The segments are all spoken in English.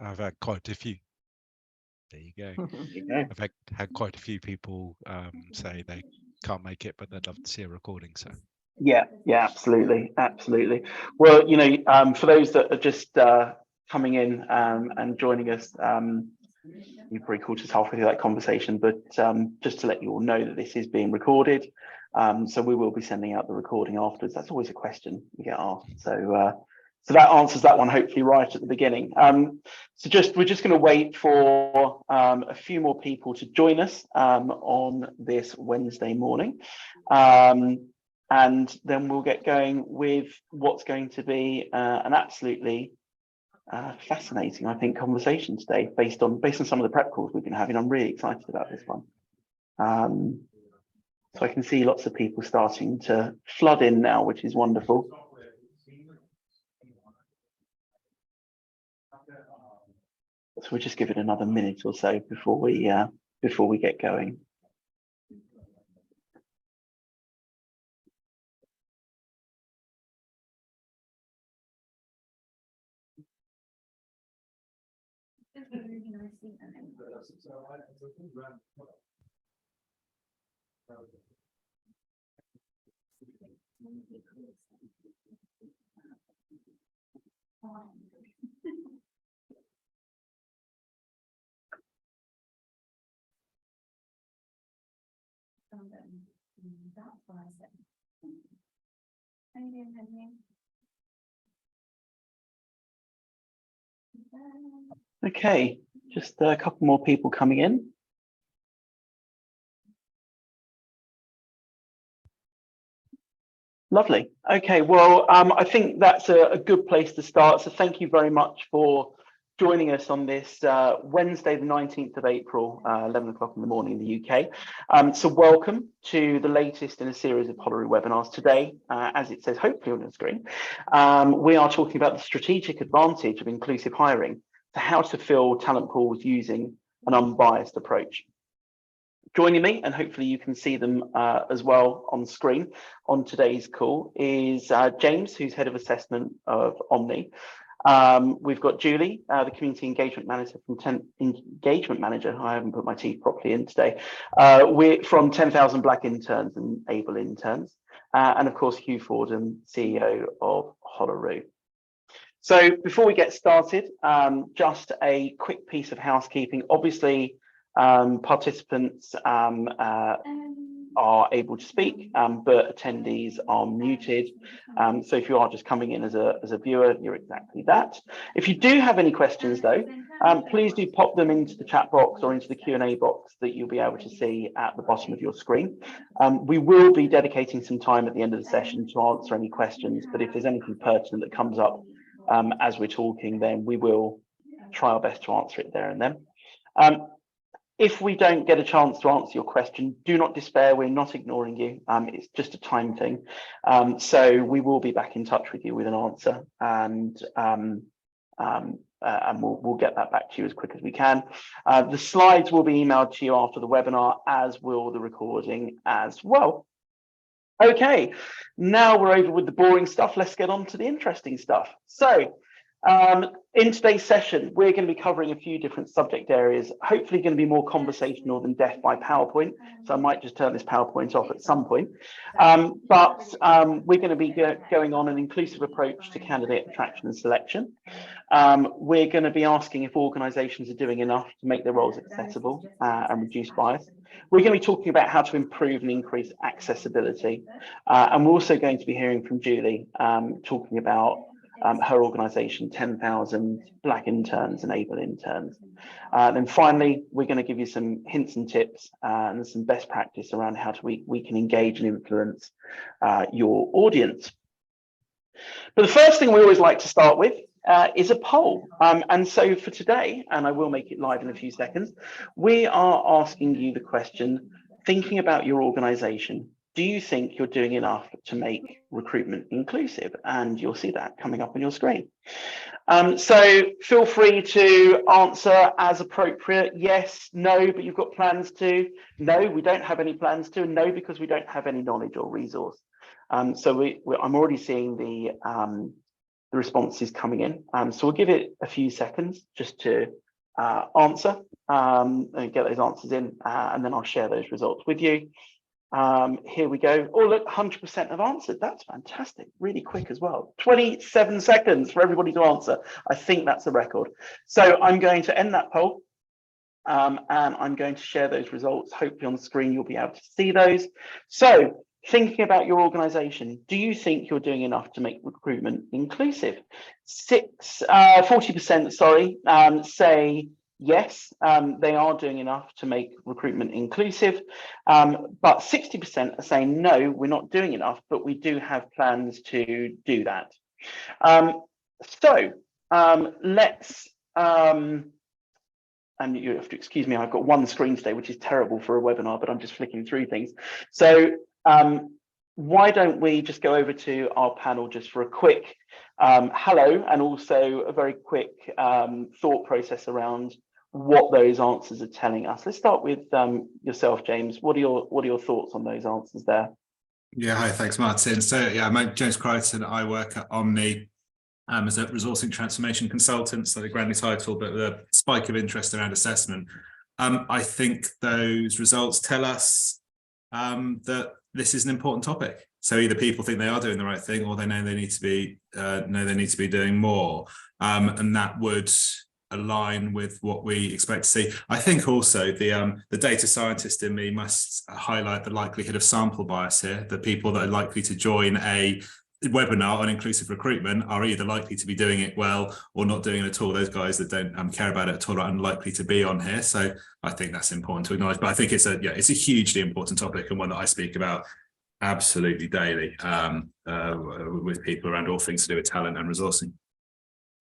I've had quite a few. There you go. There you go. I've had quite a few people say they can't make it, but they'd love to see a recording. So Yeah, absolutely. Well, for those that are just coming in and joining us, you probably caught us halfway through that conversation, but just to let you all know that this is being recorded. So we will be sending out the recording afterwards. That's always a question we get asked. So that answers that one hopefully right at the beginning. So we're just going to wait for a few more people to join us on this Wednesday morning. And then we'll get going with what's going to be an absolutely fascinating, I think, conversation today based on some of the prep calls we've been having. I'm really excited about this one. So I can see lots of people starting to flood in now, which is wonderful. So we'll just give it another minute or so before we get going. Okay, just a couple more people coming in. Lovely. Okay, well, I think that's a good place to start. So thank you very much for joining us on this Wednesday, the 19th of April, 11 o'clock in the morning in the UK. So welcome to the latest in a series of Holloway webinars. Today, as it says hopefully on your screen, we are talking about the strategic advantage of inclusive hiring, to how to fill talent pools using an unbiased approach. Joining me, and hopefully you can see them as well on screen on today's call, is James, who's Head of Assessment of Omni. We've got Julie, the Community Engagement Manager I haven't put my teeth properly in today. We're from 10,000 Black Interns and Able Interns. And of course, Hugh Fordham, CEO of Holloway. So before we get started, just a quick piece of housekeeping. Obviously, participants are able to speak, but attendees are muted. So if you are just coming in as a viewer, you're exactly that. If you do have any questions though, please do pop them into the chat box or into the Q&A box that you'll be able to see at the bottom of your screen. We will be dedicating some time at the end of the session to answer any questions, but if there's anything pertinent that comes up as we're talking, then we will try our best to answer it there and then. If we don't get a chance to answer your question, do not despair. We're not ignoring you. It's just a time thing. So we will be back in touch with you with an answer, and we'll get that back to you as quick as we can. The slides will be emailed to you after the webinar, as will the recording as well. Okay, now we're over with the boring stuff. Let's get on to the interesting stuff. So in today's session, we're going to be covering a few different subject areas, hopefully going to be more conversational than death by PowerPoint. So I might just turn this PowerPoint off at some point. But we're going to be going on an inclusive approach to candidate attraction and selection. We're going to be asking if organisations are doing enough to make their roles accessible and reduce bias. We're going to be talking about how to improve and increase accessibility. And we're also going to be hearing from Julie talking about her organisation, 10,000 Black Interns and Able Interns. Then finally, we're going to give you some hints and tips and some best practice around how we can engage and influence your audience. But the first thing we always like to start with is a poll. And so for today, and I will make it live in a few seconds, we are asking you the question, thinking about your organisation, do you think you're doing enough to make recruitment inclusive? And you'll see that coming up on your screen. So feel free to answer as appropriate. Yes, no, but you've got plans to. No, we don't have any plans to. No, because we don't have any knowledge or resource. So I'm already seeing the the responses coming in. So we'll give it a few seconds just to answer and get those answers in, and then I'll share those results with you. Here we go. Oh, look, 100% have answered. That's fantastic. Really quick as well. 27 seconds for everybody to answer. I think that's a record. So I'm going to end that poll. And I'm going to share those results. Hopefully on the screen, you'll be able to see those. So thinking about your organization, do you think you're doing enough to make recruitment inclusive? 40%, sorry, say yes, they are doing enough to make recruitment inclusive, but 60% are saying no, we're not doing enough, but we do have plans to do that. Let's and you have to excuse me, I've got one screen today, which is terrible for a webinar, but I'm just flicking through things. So why don't we just go over to our panel just for a quick hello, and also a very quick thought process around what those answers are telling us. Let's start with yourself, James. What are your thoughts on those answers there? Yeah, hi, thanks, Martin. So yeah, I'm James Crichton. I work at Omni as a resourcing transformation consultant, so the grand new title, but with a spike of interest around assessment. I think those results tell us that this is an important topic. So either people think they are doing the right thing, or they know they need to be doing more, and that would align with what we expect to see. I think also the data scientist in me must highlight the likelihood of sample bias here. The people that are likely to join a webinar on inclusive recruitment are either likely to be doing it well or not doing it at all. Those guys that don't care about it at all are unlikely to be on here. So I think that's important to acknowledge. But I think it's a hugely important topic, and one that I speak about absolutely daily with people around all things to do with talent and resourcing.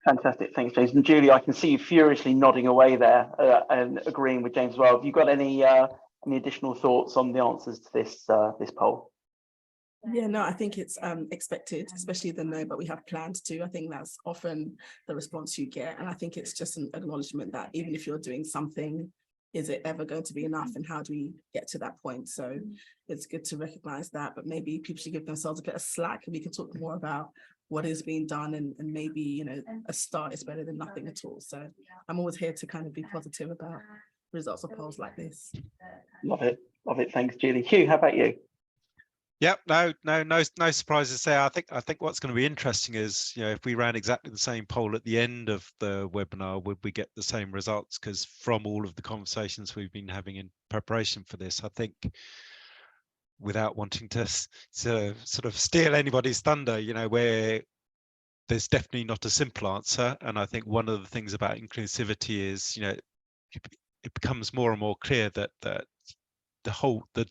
Fantastic, thanks, James. And Julie, I can see you furiously nodding away there and agreeing with James as well. Have you got any additional thoughts on the answers to this poll? Yeah, no, I think it's expected, especially the no, but we have planned to. I think that's often the response you get. And I think it's just an acknowledgement that even if you're doing something, is it ever going to be enough, and how do we get to that point? So it's good to recognize that, but maybe people should give themselves a bit of slack, and we can talk more about what is being done, and maybe, you know, a start is better than nothing at all. So I'm always here to kind of be positive about results of polls like this. Love it. Thanks, Julie. Hugh, how about you? Yep, no surprises there. I think what's going to be interesting is, you know, if we ran exactly the same poll at the end of the webinar, would we get the same results? Because from all of the conversations we've been having in preparation for this, I think, without wanting to sort of steal anybody's thunder, you know, where there's definitely not a simple answer. And I think one of the things about inclusivity is, you know, it becomes more and more clear that the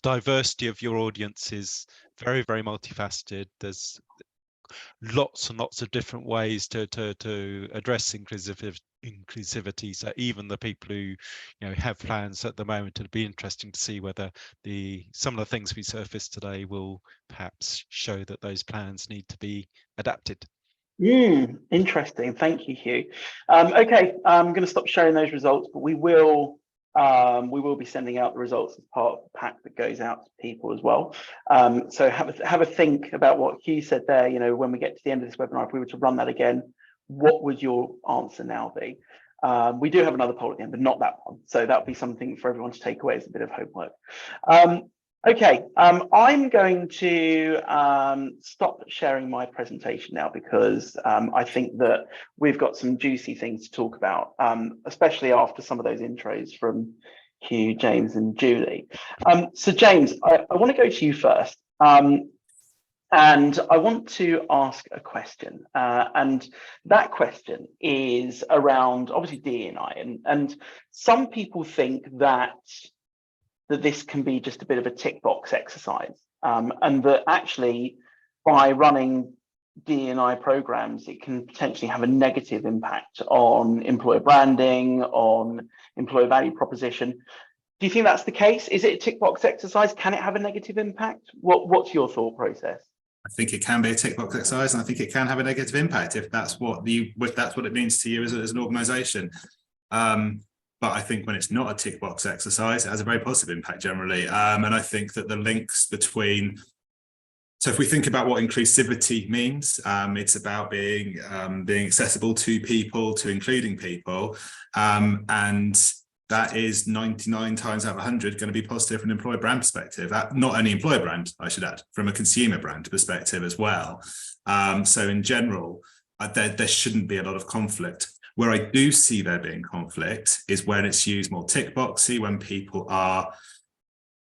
diversity of your audience is very, very multifaceted. There's lots and lots of different ways to address inclusivity. So even the people who, you know, have plans at the moment, it'll be interesting to see whether some of the things we surfaced today will perhaps show that those plans need to be adapted. Interesting. Thank you, Hugh. Okay, I'm going to stop sharing those results, but we will be sending out the results as part of the pack that goes out to people as well. So have a think about what Hugh said there. You know, when we get to the end of this webinar, if we were to run that again, what would your answer now be? We do have another poll at the end, but not that one. So that would be something for everyone to take away as a bit of homework. Okay, I'm going to stop sharing my presentation now, because I think that we've got some juicy things to talk about, especially after some of those intros from Hugh, James and Julie. So James, I want to go to you first. And I want to ask a question, and that question is around obviously DE&I, and some people think that this can be just a bit of a tick box exercise, and that actually by running DE&I programs, it can potentially have a negative impact on employer branding, on employer value proposition. Do you think that's the case? Is it a tick box exercise? Can it have a negative impact? What's your thought process? I think it can be a tick box exercise, and I think it can have a negative impact if that's what it means to you as an organisation. But I think when it's not a tick box exercise, it has a very positive impact generally. And I think that the links between So if we think about what inclusivity means, it's about being accessible to people, to including people, and that is 99 times out of 100 going to be positive from an employer brand perspective. Not only employer brand, I should add, from a consumer brand perspective as well. So in general, there shouldn't be a lot of conflict. Where I do see there being conflict is when it's used more tick boxy, when people are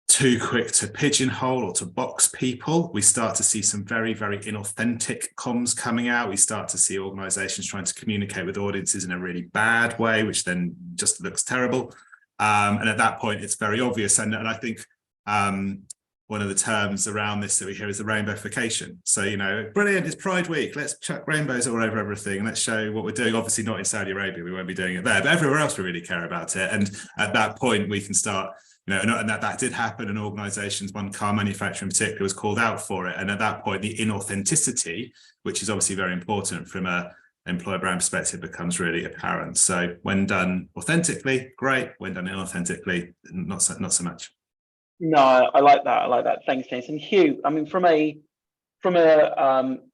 too quick to pigeonhole or to box people. We start to see some very, very inauthentic comms coming out. We start to see organizations trying to communicate with audiences in a really bad way, which then just looks terrible. And at that point, it's very obvious. And I think one of the terms around this that we hear is the rainbowification. So, you know, brilliant, it's Pride Week. Let's chuck rainbows all over everything and let's show what we're doing. Obviously not in Saudi Arabia, we won't be doing it there, but everywhere else we really care about it. And at that point, we can start, you know, and that did happen in organizations. One car manufacturer in particular was called out for it. And at that point, the inauthenticity, which is obviously very important from a employer brand perspective, becomes really apparent. So when done authentically, great. When done inauthentically, not so much. No, I like that. I like that. Thanks, James. And Hugh, I mean, from a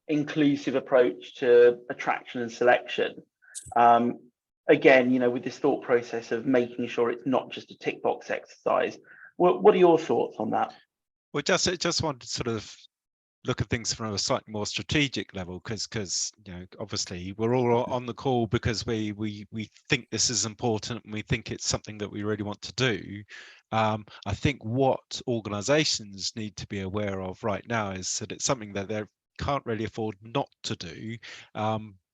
inclusive approach to attraction and selection, again, you know, with this thought process of making sure it's not just a tick box exercise, what are your thoughts on that? Well, just wanted to sort of look at things from a slightly more strategic level, because you know, obviously we're all on the call because we think this is important and we think it's something that we really want to do. I think what organizations need to be aware of right now is that it's something that they can't really afford not to do,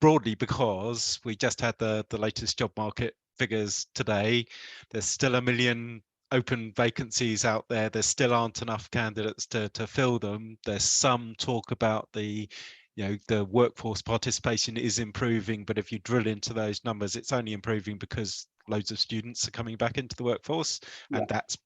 broadly because we just had the latest job market figures today. There's still 1 million open vacancies out there. There still aren't enough candidates to fill them. There's some talk about the workforce participation is improving, but if you drill into those numbers, it's only improving because loads of students are coming back into the workforce, and that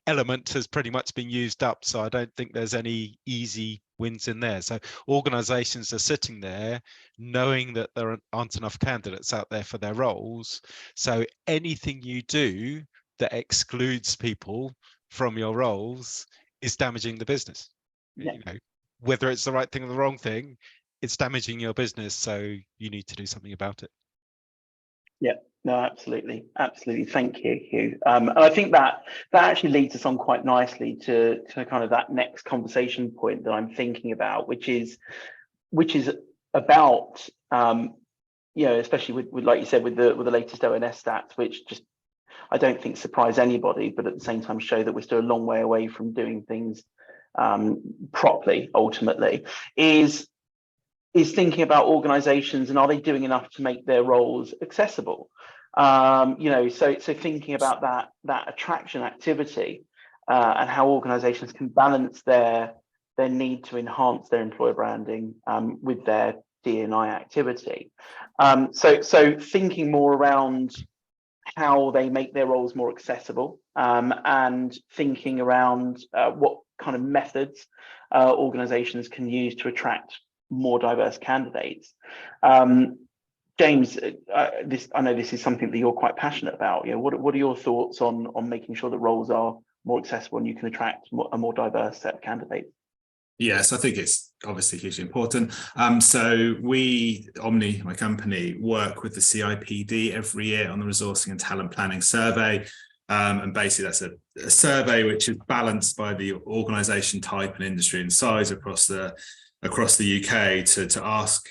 element has pretty much been used up. So I don't think there's any easy wins in there. So organizations are sitting there knowing that there aren't enough candidates out there for their roles. So anything you do that excludes people from your roles is damaging the business. You know, whether it's the right thing or the wrong thing, it's damaging your business. So you need to do something about it. Yeah, no, absolutely. Thank you, Hugh. And I think that actually leads us on quite nicely to kind of that next conversation point that I'm thinking about, which is about especially with like you said, with the latest ONS stats, which just I don't think surprise anybody, but at the same time show that we're still a long way away from doing things properly. Ultimately, is thinking about organizations and are they doing enough to make their roles accessible? So thinking about that attraction activity and how organizations can balance their need to enhance their employer branding with their D&I activity. So thinking more around how they make their roles more accessible and thinking around what kind of methods organizations can use to attract more diverse candidates. James, I know this is something that you're quite passionate about. You know, what are your thoughts on making sure that roles are more accessible and you can attract a more diverse set of candidates? Yes, I think it's obviously hugely important. So we, Omni, my company, work with the CIPD every year on the Resourcing and Talent Planning Survey. And basically that's a survey which is balanced by the organisation type and industry and size across the UK to ask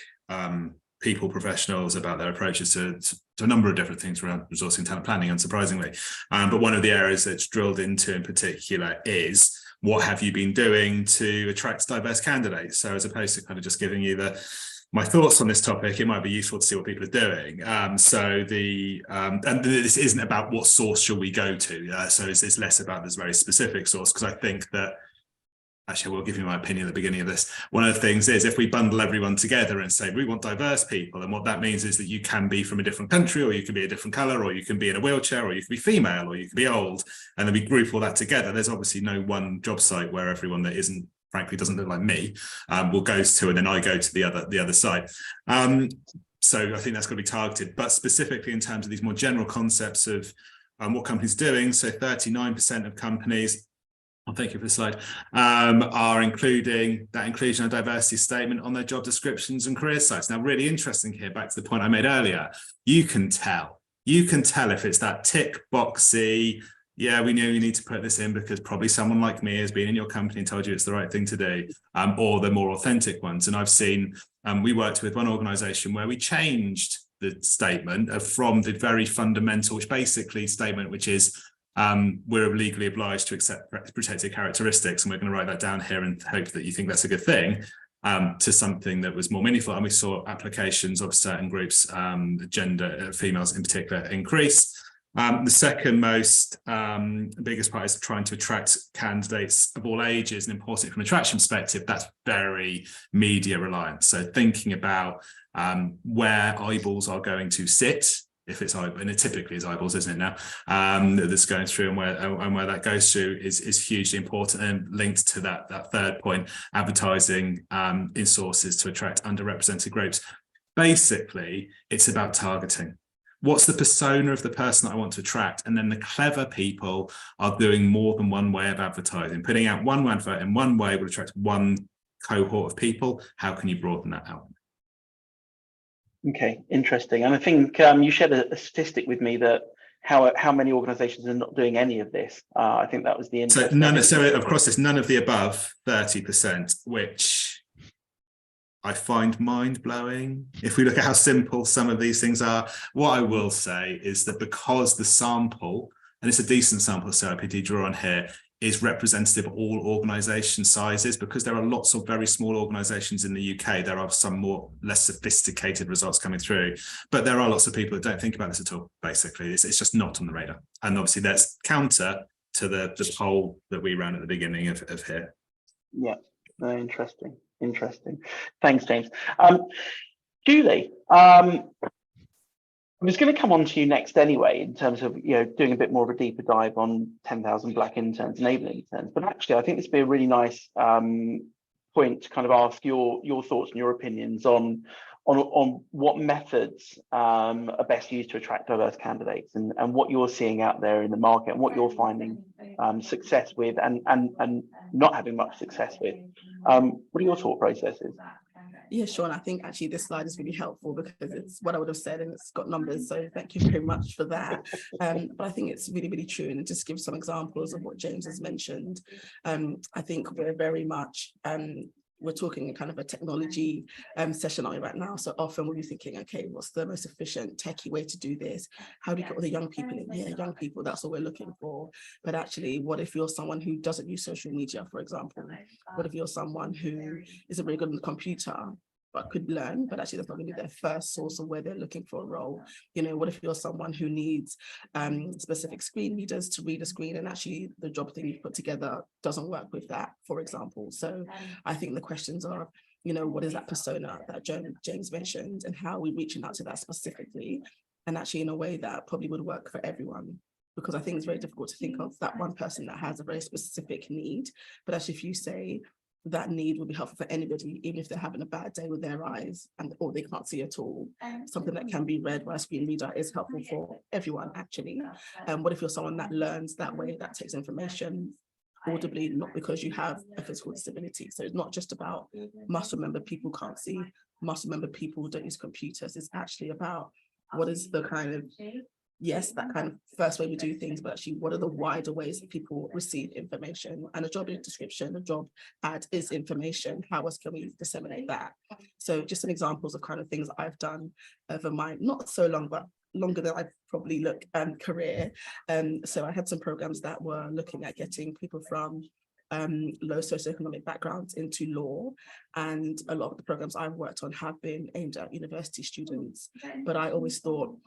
people, professionals about their approaches to a number of different things around resourcing and talent planning, unsurprisingly. But one of the areas that's drilled into in particular is what have you been doing to attract diverse candidates? So as opposed to kind of just giving you my thoughts on this topic, it might be useful to see what people are doing. And this isn't about what source shall we go to. So it's less about this very specific source, because I think that, actually, I will give you my opinion at the beginning of this. One of the things is if we bundle everyone together and say, we want diverse people, and what that means is that you can be from a different country, or you can be a different color, or you can be in a wheelchair, or you can be female, or you can be old, and then we group all that together. There's obviously no one job site where everyone that isn't, frankly, doesn't look like me, will go to, and then I go to the other side. So I think that's got to be targeted, but specifically in terms of these more general concepts of what companies are doing. So 39% of companies Well, thank you for the slide, are including that inclusion and diversity statement on their job descriptions and career sites. Now, really interesting here, back to the point I made earlier, you can tell if it's that tick boxy, yeah, we know you need to put this in because probably someone like me has been in your company and told you it's the right thing to do, or the more authentic ones. And I've seen, we worked with one organization where we changed the statement from the very fundamental, which basically statement, which is, we're legally obliged to accept protected characteristics, and we're going to write that down here and hope that you think that's a good thing, to something that was more meaningful. And we saw applications of certain groups, gender, females in particular, increase. The second most biggest part is trying to attract candidates of all ages, and important from an attraction perspective, that's very media reliant. So thinking about where eyeballs are going to sit, if it's eyeball, and it typically is eyeballs, isn't it now, that's going through, and where that goes through is hugely important, and linked to that third point, advertising in sources to attract underrepresented groups. Basically, it's about targeting. What's the persona of the person that I want to attract? And then the clever people are doing more than one way of advertising. Putting out one advert in one way will attract one cohort of people. How can you broaden that out? Okay, interesting. And I think you shared a statistic with me that how many organizations are not doing any of this. I think that was the interest. So of course, it's none of the above 30%, which I find mind-blowing. If we look at how simple some of these things are, what I will say is that because the sample, and it's a decent sample, so CRPD draw on here, is representative of all organisation sizes, because there are lots of very small organisations in the UK, there are some less sophisticated results coming through, but there are lots of people that don't think about this at all, basically. It's just not on the radar. And obviously that's counter to the poll that we ran at the beginning of here. Yeah, very interesting. Thanks, James. Julie, I was going to come on to you next anyway, in terms of doing a bit more of a deeper dive on 10,000 Black interns, enabling interns. But actually, I think this would be a really nice point to kind of ask your thoughts and your opinions on what methods are best used to attract diverse candidates, and what you're seeing out there in the market, and what you're finding success with, and not having much success with. What are your thought processes? Yeah, Sean, I think actually this slide is really helpful because it's what I would have said, and it's got numbers. So thank you very much for that. But I think it's really, really true. And just give some examples of what James has mentioned. I think we're very much, we're talking kind of a technology session on it right now. So often we'll be thinking, okay, what's the most efficient techie way to do this? How do you get all the young people in? Yeah, young people, that's what we're looking for. But actually, what if you're someone who doesn't use social media, for example? What if you're someone who isn't very good on the computer, but could learn, but actually that's not going to be their first source of where they're looking for a role? What if you're someone who needs specific screen readers to read a screen, and actually the job thing you've put together doesn't work with that, for example? So I think the questions are, what is that persona that James mentioned, and how are we reaching out to that specifically, and actually in a way that probably would work for everyone? Because I think it's very difficult to think of that one person that has a very specific need, but actually if you say that need will be helpful for anybody, even if they're having a bad day with their eyes or they can't see at all, something that can be read by a screen reader is helpful for everyone, actually. What if you're someone that learns that way, that takes information audibly, not because you have a physical disability? So it's not just about must remember people can't see, must remember people don't use computers. It's actually about what is the kind of, yes, that kind of first way we do things, but actually what are the wider ways that people receive information? And a job description, a job ad is information. How else can we disseminate that? So just some examples of kind of things that I've done over my, not so long, but longer than I've probably looked career. So I had some programs that were looking at getting people from low socioeconomic backgrounds into law, and a lot of the programs I've worked on have been aimed at university students. But I always thought,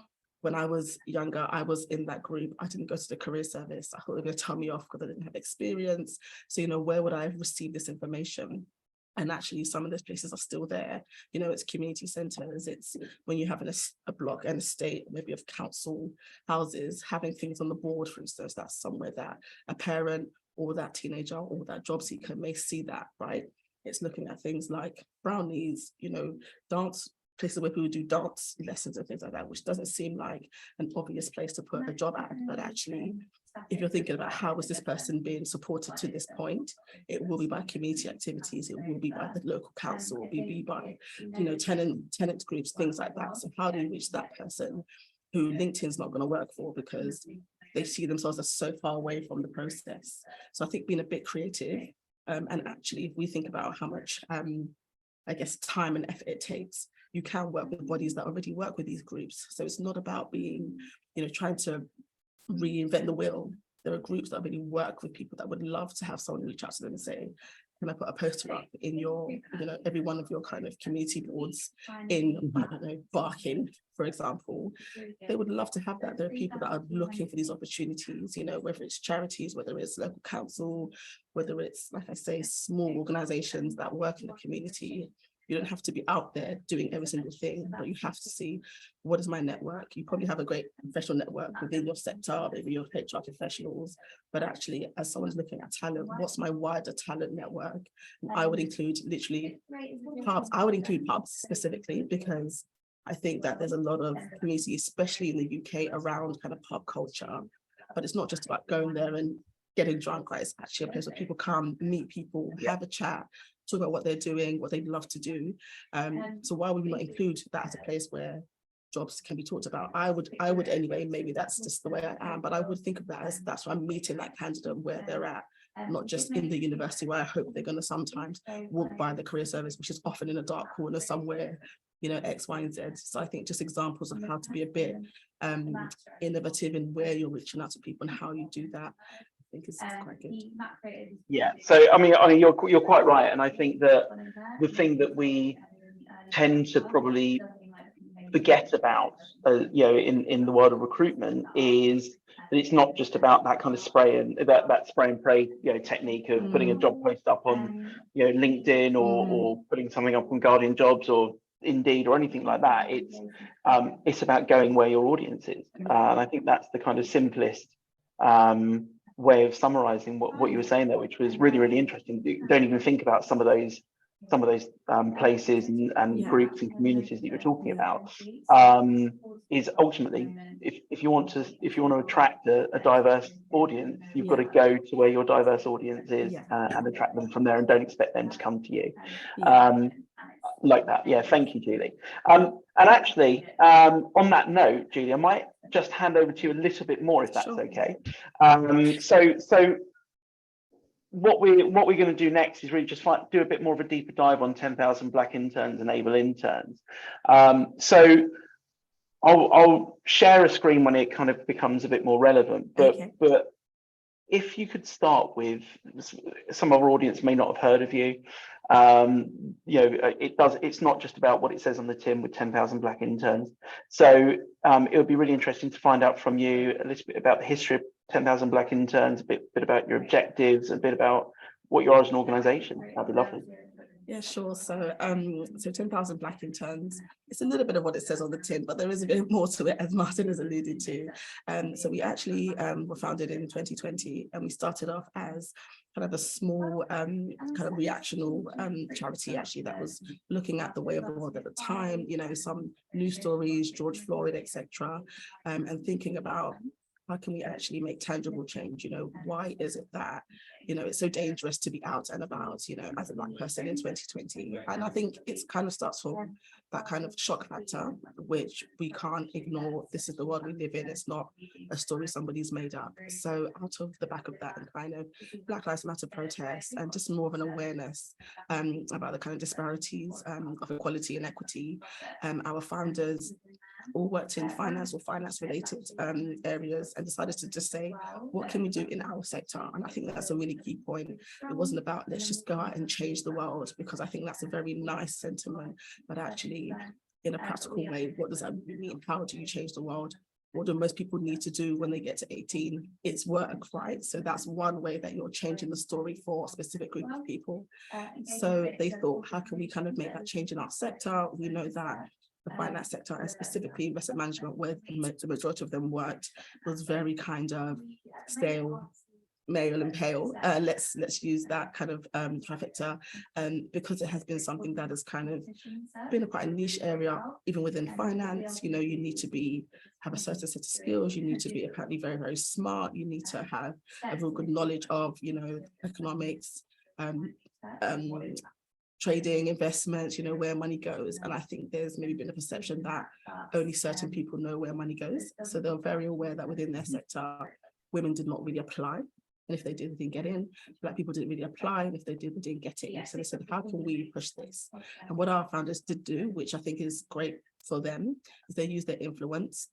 when I was younger, I was in that group. I didn't go to the career service. I thought they were going to tell me off because I didn't have experience. So, where would I have received this information? And actually, some of those places are still there. It's community centres. It's when you have a block, an estate, maybe of council houses, having things on the board, for instance. That's somewhere that a parent or that teenager or that job seeker may see that, right? It's looking at things like brownies, dance places where people do dance lessons and things like that, which doesn't seem like an obvious place to put a job ad, but actually, if you're thinking about how is this person being supported to this point, it will be by community activities, it will be by the local council, it will be by, you know, tenant groups, things like that. So how do you reach that person who LinkedIn's not going to work for because they see themselves as so far away from the process? So I think being a bit creative, and actually, if we think about how much, I guess, time and effort it takes, you can work with bodies that already work with these groups. So it's not about being, you know, trying to reinvent the wheel. There are groups that really work with people that would love to have someone reach out to them and say, can I put a poster up in your, you know, every one of your kind of community boards in, I don't know, Barking, for example. They would love to have that. There are people that are looking for these opportunities, you know, whether it's charities, whether it's local council, whether it's, like I say, small organizations that work in the community. You don't have to be out there doing every single thing, but you have to see, what is my network? You probably have a great professional network within your sector, maybe your HR professionals, but actually, as someone's looking at talent, what's my wider talent network? And I would include literally pubs. I would include pubs specifically, because I think that there's a lot of community, especially in the UK, around kind of pub culture, but it's not just about going there and getting drunk, right? It's actually a place where people come, meet people, have a chat, talk about what they're doing, what they'd love to do. So why would we not include that as a place where jobs can be talked about? I would anyway, maybe that's just the way I am, but I would think of that as that's why I'm meeting that candidate where they're at, not just in the university where I hope they're going to sometimes walk by the career service, which is often in a dark corner somewhere, you know, X, Y, and Z. So I think just examples of how to be a bit innovative in where you're reaching out to people and how you do that, I think is quite good. Yeah, so I mean you're quite right, and I think that the thing that we tend to probably forget about, you know, in the world of recruitment is that it's not just about that kind of spray and that spray and pray, you know, technique of putting a job post up on, you know, LinkedIn or putting something up on Guardian Jobs or Indeed or anything like that. It's about going where your audience is, and I think that's the kind of simplest way of summarizing what you were saying there, which was really, really interesting. Don't even think about some of those places and groups and communities that you're talking about. Is ultimately, if you want to attract a diverse audience, you've got to go to where your diverse audience is and attract them from there, and don't expect them to come to you. Like that. Yeah, thank you, Julie. And actually, on that note, Julie, I might just hand over to you a little bit more, if that's okay. So what we're going to do next is really just do a bit more of a deeper dive on 10,000 Black interns and able interns. So I'll share a screen when it kind of becomes a bit more relevant, but if you could start with, some of our audience may not have heard of you. You know, it's not just about what it says on the tin with 10,000 Black interns. So it would be really interesting to find out from you a little bit about the history of 10,000 Black interns, a bit about your objectives, a bit about what you are as an organisation. That'd be lovely. Yeah, sure. So 10,000 Black interns, it's a little bit of what it says on the tin, but there is a bit more to it, as Martin has alluded to. So we actually were founded in 2020, and we started off as kind of a small kind of reactional charity, actually, that was looking at the way of the world at the time, you know, some news stories, George Floyd, etc., and thinking about how can we actually make tangible change? You know, why is it that, you know, it's so dangerous to be out and about, you know, as a Black person in 2020? And I think it's kind of starts from that kind of shock factor, which we can't ignore. This is the world we live in. It's not a story somebody's made up. So out of the back of that, and kind of Black Lives Matter protests, and just more of an awareness about the kind of disparities of equality and equity, our founders all worked in finance or finance related areas, and decided to just say, what can we do in our sector? And I think that's a really key point. It wasn't about let's just go out and change the world, because I think that's a very nice sentiment, but actually in a practical way, what does that mean? How do you change the world? What do most people need to do when they get to 18? It's work, right? So that's one way that you're changing the story for a specific group of people. So they thought, how can we kind of make that change in our sector? We know that the finance sector, and specifically investment management, where the majority of them worked, was very kind of stale, male and pale. Let's use that kind of trifecta, because it has been something that has kind of been quite a niche area, even within finance. You know, you need to have a certain set of skills. You need to be apparently very, very smart. You need to have a real good knowledge of, you know, economics, trading, investments, you know, where money goes. And I think there's maybe been a perception that only certain people know where money goes. So they're very aware that within their sector, women did not really apply. And if they did, they didn't get in. Black people didn't really apply. And if they did, they didn't get in. So they said, how can we push this? And what our founders did do, which I think is great for them, is they use their influence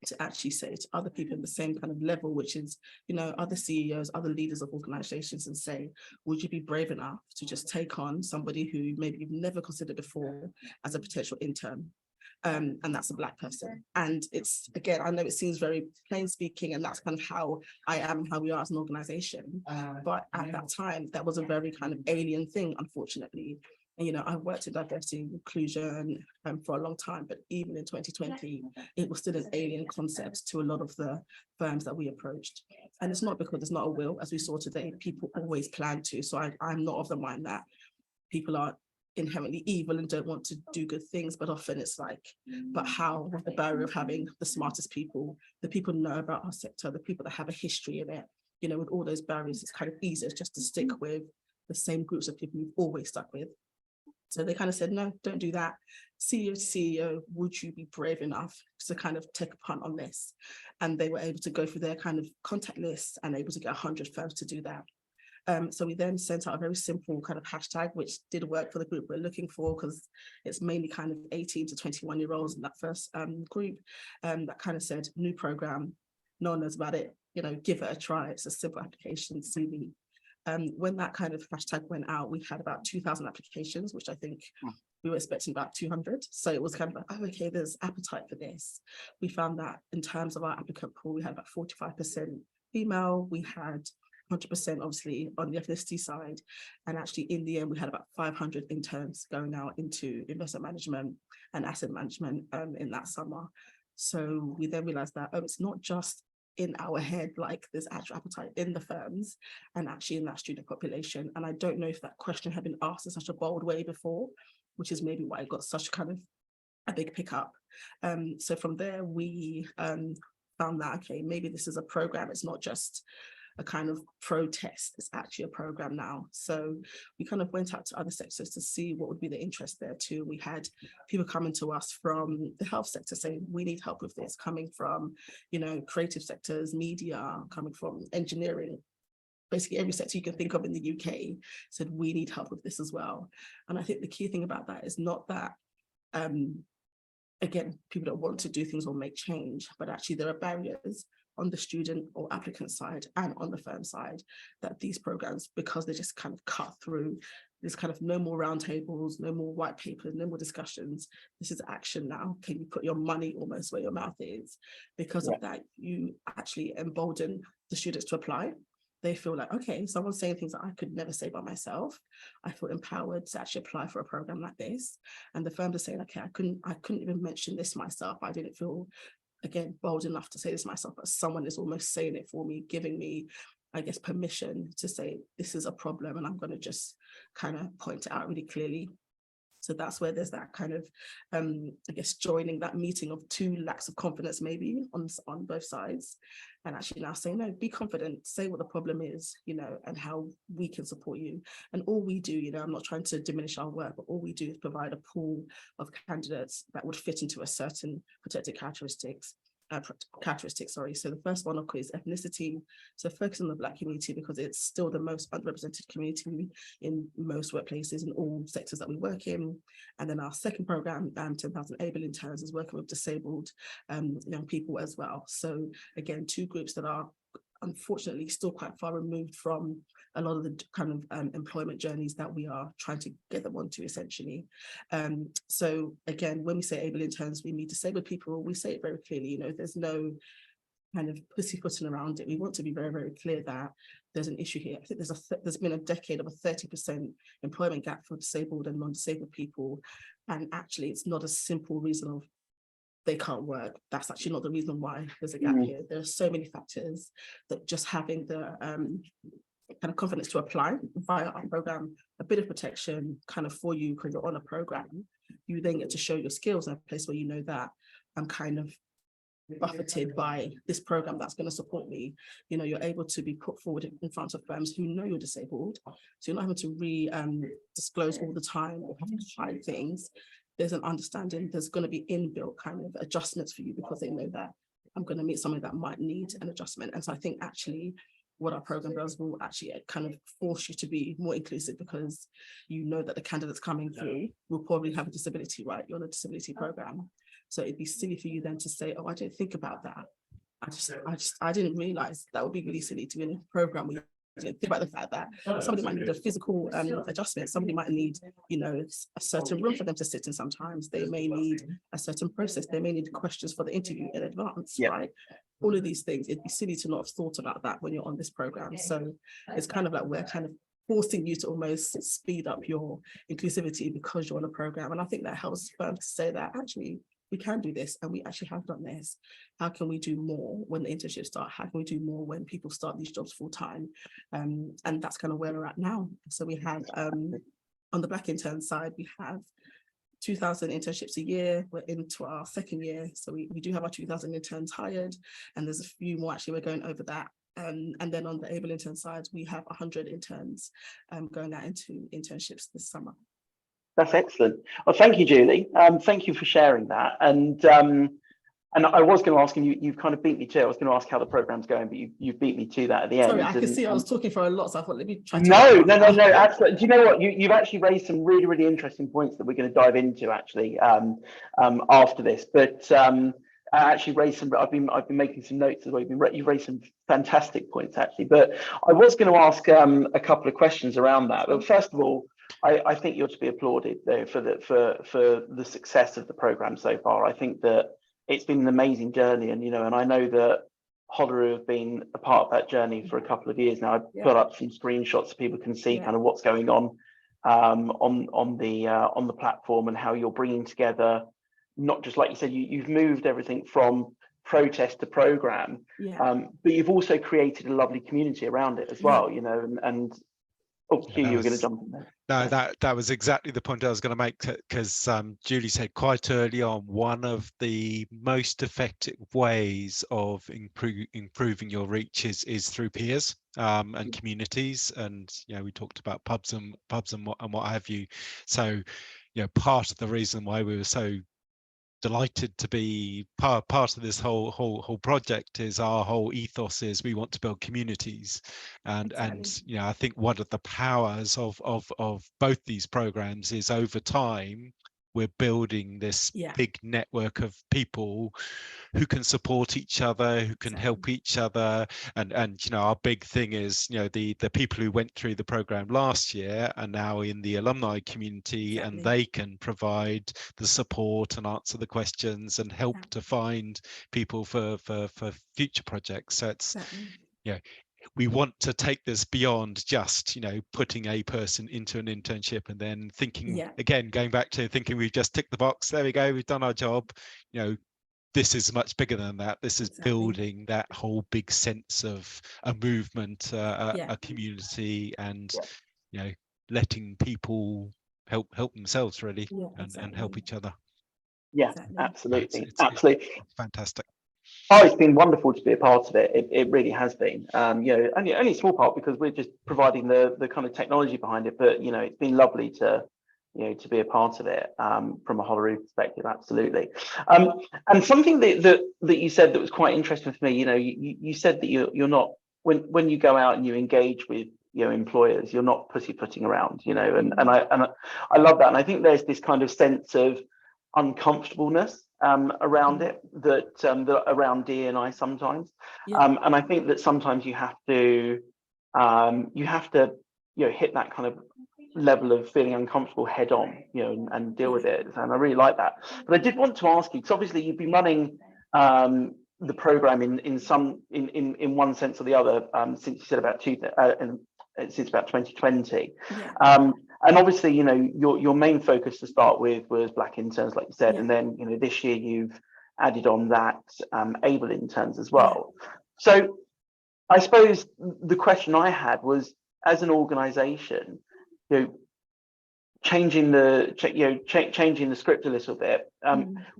to actually say to other people in the same kind of level, which is, you know, other CEOs, other leaders of organizations, and say, would you be brave enough to just take on somebody who maybe you've never considered before as a potential intern? And that's a Black person. And it's, again, I know it seems very plain speaking, and that's kind of how I am and how we are as an organization. But at that time, that was a very kind of alien thing, unfortunately. And, you know, I've worked in diversity and inclusion for a long time, but even in 2020, it was still an alien concept to a lot of the firms that we approached. And it's not because there's not a will, as we saw today, people always plan to. So I'm not of the mind that people are inherently evil and don't want to do good things, but often it's like, but how, with the barrier of having the smartest people, the people who know about our sector, the people that have a history in it, you know, with all those barriers, it's kind of easier just to stick with the same groups of people we've always stuck with. So they kind of said, no, don't do that. CEO to CEO, would you be brave enough to kind of take a punt on this? And they were able to go through their kind of contact list and able to get 100 firms to do that. So we then sent out a very simple kind of hashtag, which did work for the group we're looking for, because it's mainly kind of 18 to 21-year-olds in that first group, that kind of said, new program, no one knows about it, you know, give it a try. It's a simple application, CV. When that kind of hashtag went out, we had about 2,000 applications, which I think we were expecting about 200. So it was kind of like, oh, okay, there's appetite for this. We found that in terms of our applicant pool, we had about 45% female. We had 100% obviously on the ethnicity side. And actually in the end, we had about 500 interns going out into investment management and asset management in that summer. So we then realized that, oh, it's not just in our head, like there's actual appetite in the firms and actually in that student population. And I don't know if that question had been asked in such a bold way before, which is maybe why it got such kind of a big pickup. So from there, we found that, okay, maybe this is a program. It's not just a kind of protest, it's actually a program now. So we kind of went out to other sectors to see what would be the interest there too. We had people coming to us from the health sector saying, we need help with this, coming from, you know, creative sectors, media, coming from engineering. Basically every sector you can think of in the UK said, we need help with this as well. And I think the key thing about that is not that, again, people don't want to do things or make change, but actually there are barriers on the student or applicant side and on the firm side that these programs, because they just kind of cut through, there's kind of no more roundtables, no more white papers, no more discussions. This is action now. Can you put your money almost where your mouth is? Because of that, you actually embolden the students to apply. They feel like, okay, someone's saying things that I could never say by myself. I feel empowered to actually apply for a program like this. And the firms are saying, okay, I couldn't even mention this myself. I didn't feel, again, bold enough to say this myself, but someone is almost saying it for me, giving me, I guess, permission to say, this is a problem and I'm going to just kind of point it out really clearly. So that's where there's that kind of, I guess, joining that meeting of two lacks of confidence, maybe on both sides. And actually now saying, no, be confident, say what the problem is, you know, and how we can support you. And all we do, you know, I'm not trying to diminish our work, but all we do is provide a pool of candidates that would fit into a certain protected characteristics. So the first one, of course, is ethnicity. So focus on the Black community because it's still the most underrepresented community in most workplaces in all sectors that we work in. And then our second program, 10,000 able interns, is working with disabled young people as well. So again, two groups that are unfortunately still quite far removed from a lot of the kind of employment journeys that we are trying to get them onto, essentially. So again, when we say able interns, we mean disabled people. We say it very clearly, you know, there's no kind of pussyfooting around it. We want to be very, very clear that there's an issue here. I think there's been a decade of a 30% employment gap for disabled and non-disabled people. And actually, it's not a simple reason of they can't work. That's actually not the reason why there's a gap here. There are so many factors that just having the kind of confidence to apply via our program, a bit of protection kind of for you because you're on a program, you then get to show your skills in a place where you know that I'm kind of buffeted by this program that's going to support me. You know, you're able to be put forward in front of firms who know you're disabled, so you're not having to disclose all the time or having to hide things. There's an understanding, there's going to be inbuilt kind of adjustments for you because they know that I'm going to meet someone that might need an adjustment. And so I think actually what our program does will actually kind of force you to be more inclusive, because you know that the candidates coming through will probably have a disability, right? You're on a disability program. So it'd be silly for you then to say, oh, I didn't think about that. I didn't realize that would be really silly to be in a program where you didn't think about the fact that somebody might need a physical adjustment. Somebody might need, you know, a certain room for them to sit in sometimes. They may need a certain process. They may need questions for the interview in advance, right? All of these things, it'd be silly to not have thought about that when you're on this program. So it's kind of like we're kind of forcing you to almost speed up your inclusivity because you're on a program. And I think that helps firms to say that actually we can do this and we actually have done this. How can we do more when the internships start? How can we do more when people start these jobs full time? And that's kind of where we're at now. So we have, on the Black intern side, we have 2,000 internships a year. We're into our second year. So we do have our 2,000 interns hired, and there's a few more actually, we're going over that. And then on the Able intern side, we have 100 interns going out into internships this summer. That's excellent. Well, thank you, Julie. Thank you for sharing that. And I was going to ask, and you've kind of beat me to it. I was going to ask how the program's going, but you beat me to that at the end. Sorry, I can see I was talking for a lot, so I thought, let me try to... No, absolutely. Do you know what? You've actually raised some really, really interesting points that we're going to dive into actually after this. But I actually raised some, I've been making some notes as well. You've raised some fantastic points actually. But I was going to ask a couple of questions around that. But first of all, I think you're to be applauded though for the success of the program so far. I think that it's been an amazing journey, and and I know that Holaroo have been a part of that journey for a couple of years now. I've put up some screenshots so people can see kind of what's going on the platform and how you're bringing together, not just like you said, you've moved everything from protest to program, but you've also created a lovely community around it as well, and Hugh, you were going to jump in there. No, that was exactly the point I was going to make, because Julie said quite early on, one of the most effective ways of improving your reach is through peers and communities, and we talked about pubs and what have you. So part of the reason why we were so delighted to be part of this whole project is our whole ethos is we want to build communities, and I think one of the powers of both these programs is over time we're building this big network of people who can support each other, who can help each other, and our big thing is the people who went through the program last year are now in the alumni community, and they can provide the support and answer the questions and help to find people for future projects. So it's we want to take this beyond just putting a person into an internship and then thinking again, going back to thinking we've just ticked the box, there we go, we've done our job. This is much bigger than that. This is building that whole big sense of a movement, a community, and letting people help themselves really, and help each other. Absolutely. It's fantastic. Oh, it's been wonderful to be a part of it. It really has been. Only a small part because we're just providing the kind of technology behind it. But it's been lovely to be a part of it from a Holaroo perspective. Absolutely. And something that you said that was quite interesting for me. You said that you're not, when you go out and you engage with employers, you're not pussyfooting around. And I love that. And I think there's this kind of sense of uncomfortableness around it that around D&I sometimes, and I think that sometimes you have to hit that kind of level of feeling uncomfortable head on, and deal with it. And I really like that. But I did want to ask you, because obviously you've been running the program in one sense or the other since you said about since about 2020. And obviously, your main focus to start with was Black interns, like you said, and then this year you've added on that able interns as well. So I suppose the question I had was, as an organization, you know, changing the changing the script a little bit,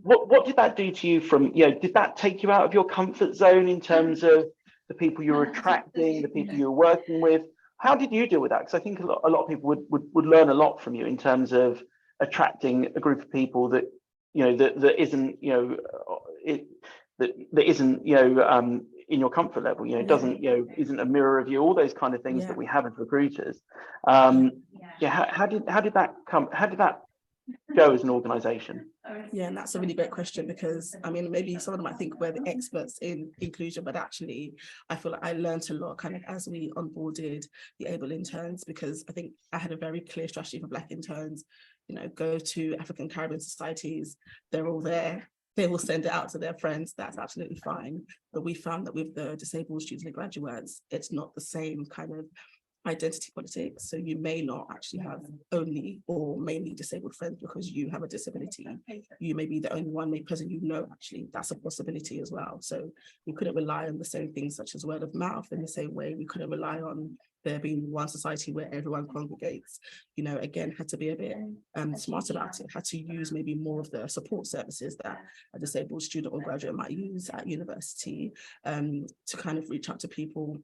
what did that do to you? From, you know, did that take you out of your comfort zone in terms of the people you're attracting, the people you're working with? How did you deal with that? Because I think a lot of people would learn a lot from you in terms of attracting a group of people that, you know, that isn't, you know, that isn't, you know, in your comfort level, you know, doesn't, you know, isn't a mirror of you, all those kind of things that we have as recruiters. How did that go as an organization? Yeah, and that's a really great question, because I mean, maybe someone might think we're the experts in inclusion, but actually I feel like I learned a lot kind of as we onboarded the able interns, because I think I had a very clear strategy for Black interns. You know, go to African Caribbean societies, they're all there, they will send it out to their friends, that's absolutely fine. But we found that with the disabled students and graduates, it's not the same kind of identity politics. So you may not actually have only or mainly disabled friends because you have a disability. You may be the only one person you know, actually, that's a possibility as well. So we couldn't rely on the same things such as word of mouth in the same way we couldn't rely on there being one society where everyone congregates. You know, again, had to be a bit smart about it, had to use maybe more of the support services that a disabled student or graduate might use at university to kind of reach out to people.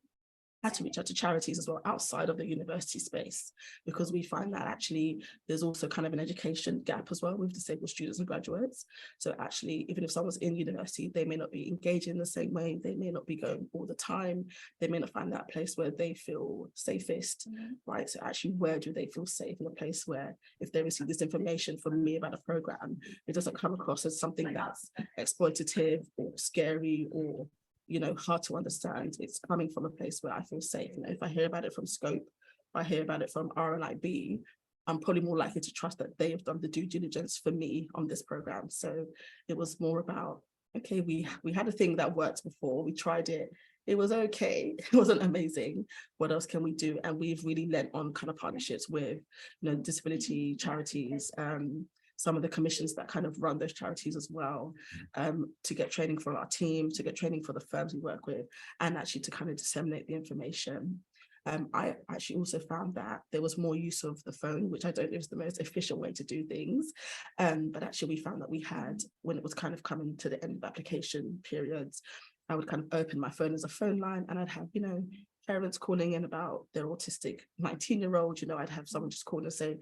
Had to reach out to charities as well outside of the university space, because we find that actually there's also kind of an education gap as well with disabled students and graduates. So actually, even if someone's in university, they may not be engaging the same way, they may not be going all the time, they may not find that place where they feel safest, right? So actually, where do they feel safe? In a place where if they receive this information from me about a program, it doesn't come across as something that's exploitative or scary or, you know, hard to understand. It's coming from a place where I feel safe. You know, if I hear about it from Scope, if I hear about it from RNIB, I'm probably more likely to trust that they have done the due diligence for me on this program. So it was more about, okay, we had a thing that worked before, we tried it, it was okay, it wasn't amazing, what else can we do? And we've really lent on kind of partnerships with, you know, disability charities, some of the commissions that kind of run those charities as well, to get training for our team, to get training for the firms we work with, and actually to kind of disseminate the information. I actually also found that there was more use of the phone, which I don't know is the most efficient way to do things. But actually we found that we had, when it was kind of coming to the end of application periods, I would kind of open my phone as a phone line, and I'd have, you know, parents calling in about their autistic 19-year-old, you know, I'd have someone just call and say,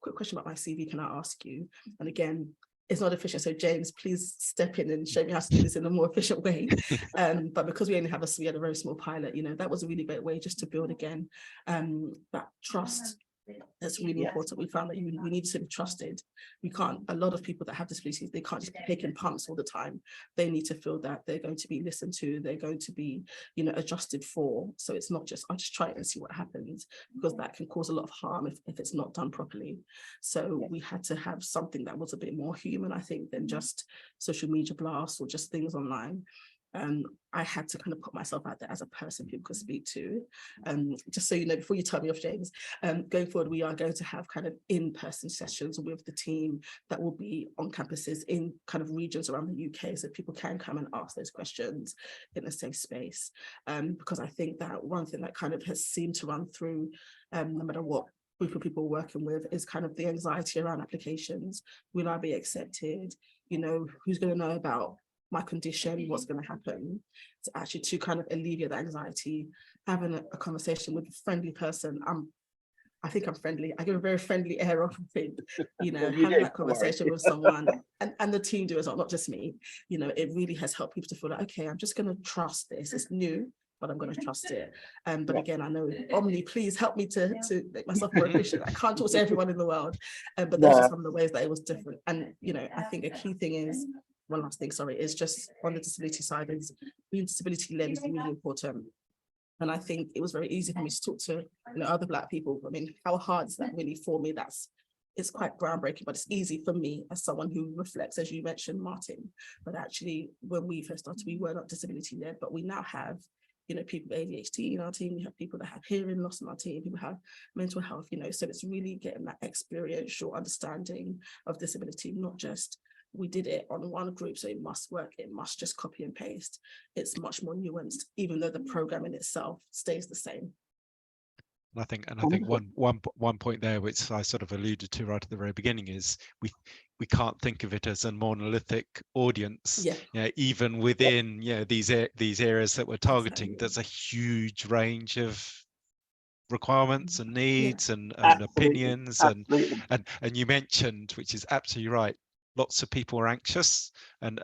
quick question about my CV, can I ask you? And again, it's not efficient. So James, please step in and show me how to do this in a more efficient way. But because we only had we had a very small pilot, you know, that was a really great way just to build again that trust. That's really important. We found that we need to be trusted. We can't, a lot of people that have disabilities, they can't just be taking pumps all the time. They need to feel that they're going to be listened to, they're going to be, you know, adjusted for. So it's not just, I'll just try it and see what happens, because that can cause a lot of harm if it's not done properly. So we had to have something that was a bit more human, I think, than just social media blasts or just things online. I had to kind of put myself out there as a person people could speak to. Just so you know, before you tell me off, James, going forward, we are going to have kind of in-person sessions with the team that will be on campuses in kind of regions around the UK, so people can come and ask those questions in a safe space. Because I think that one thing that kind of has seemed to run through, no matter what group of people we're working with, is kind of the anxiety around applications. Will I be accepted? You know, who's going to know about my condition, what's going to happen? So actually to kind of alleviate that anxiety, having a conversation with a friendly person. I think I'm friendly. I give a very friendly air of thing, you know, having that conversation with someone, and the team do as well, not just me. You know, it really has helped people to feel like, okay, I'm just going to trust this. It's new, but I'm going to trust it. But again, I know, Omni, please help me to make myself more efficient. I can't talk to everyone in the world, but those are some of the ways that it was different. And, you know, I think a key thing is, one last thing, sorry, is just on the disability side, is being disability led is really important. And I think it was very easy for me to talk to, you know, other Black people. I mean, how hard is that really for me? It's quite groundbreaking, but it's easy for me as someone who reflects, as you mentioned, Martin. But actually, when we first started, we were not disability led, but we now have, you know, people with ADHD in our team, we have people that have hearing loss in our team, people have mental health, you know, so it's really getting that experiential understanding of disability, not just we did it on one group, so it must work, it must just copy and paste. It's much more nuanced, even though the program in itself stays the same. And I think one point there, which I sort of alluded to right at the very beginning, is we can't think of it as a monolithic audience. Yeah. You know, even within these areas that we're targeting, Exactly. there's a huge range of requirements and needs and Absolutely. opinions Absolutely. and you mentioned, which is absolutely right, lots of people are anxious and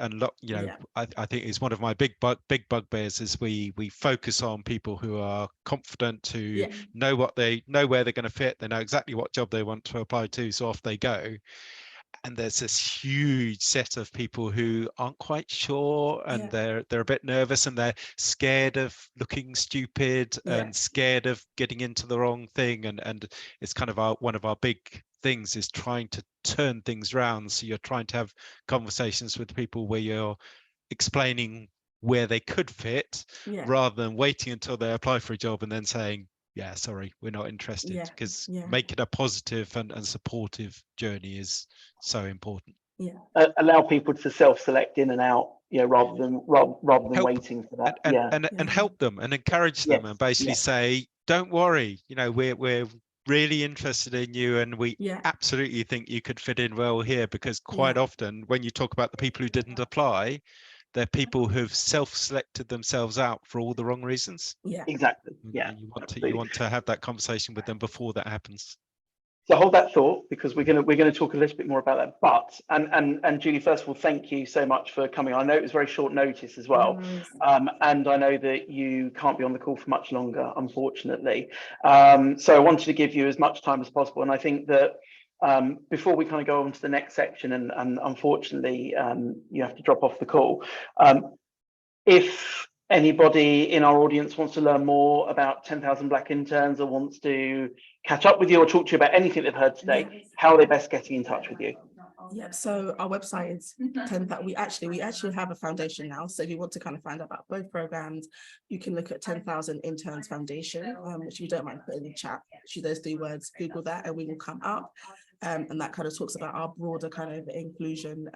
I think it's one of my big bugbears is we focus on people who are confident, who know where they're going to fit, they know exactly what job they want to apply to, so off they go. And there's this huge set of people who aren't quite sure, and they're a bit nervous, and they're scared of looking stupid and scared of getting into the wrong thing. And it's kind of one of our big things is trying to turn things around. So you're trying to have conversations with people where you're explaining where they could fit, rather than waiting until they apply for a job and then saying, yeah, sorry, we're not interested, because making a positive and supportive journey is so important. Allow people to self-select in and out, rather than waiting for that. And help them and encourage them, and basically say, don't worry, we're really interested in you, and we absolutely think you could fit in well here, because quite often when you talk about the people who didn't apply, they're people who've self-selected themselves out for all the wrong reasons. Exactly. You want to have that conversation with them before that happens. So hold that thought, because we're going to talk a little bit more about that. But and Julie, first of all, thank you so much for coming. I know it was very short notice as well, and I know that you can't be on the call for much longer, unfortunately. So I wanted to give you as much time as possible, and I think that before we kind of go on to the next section, and unfortunately you have to drop off the call. If anybody in our audience wants to learn more about 10,000 Black Interns, or wants to catch up with you or talk to you about anything they've heard today, how are they best getting in touch with you? So our website is 10,000. We actually have a foundation now. So if you want to kind of find out about both programs, you can look at 10,000 Interns Foundation, which you don't mind putting in the chat. Actually, those 3 words, Google that, and we will come up. And that kind of talks about our broader kind of inclusion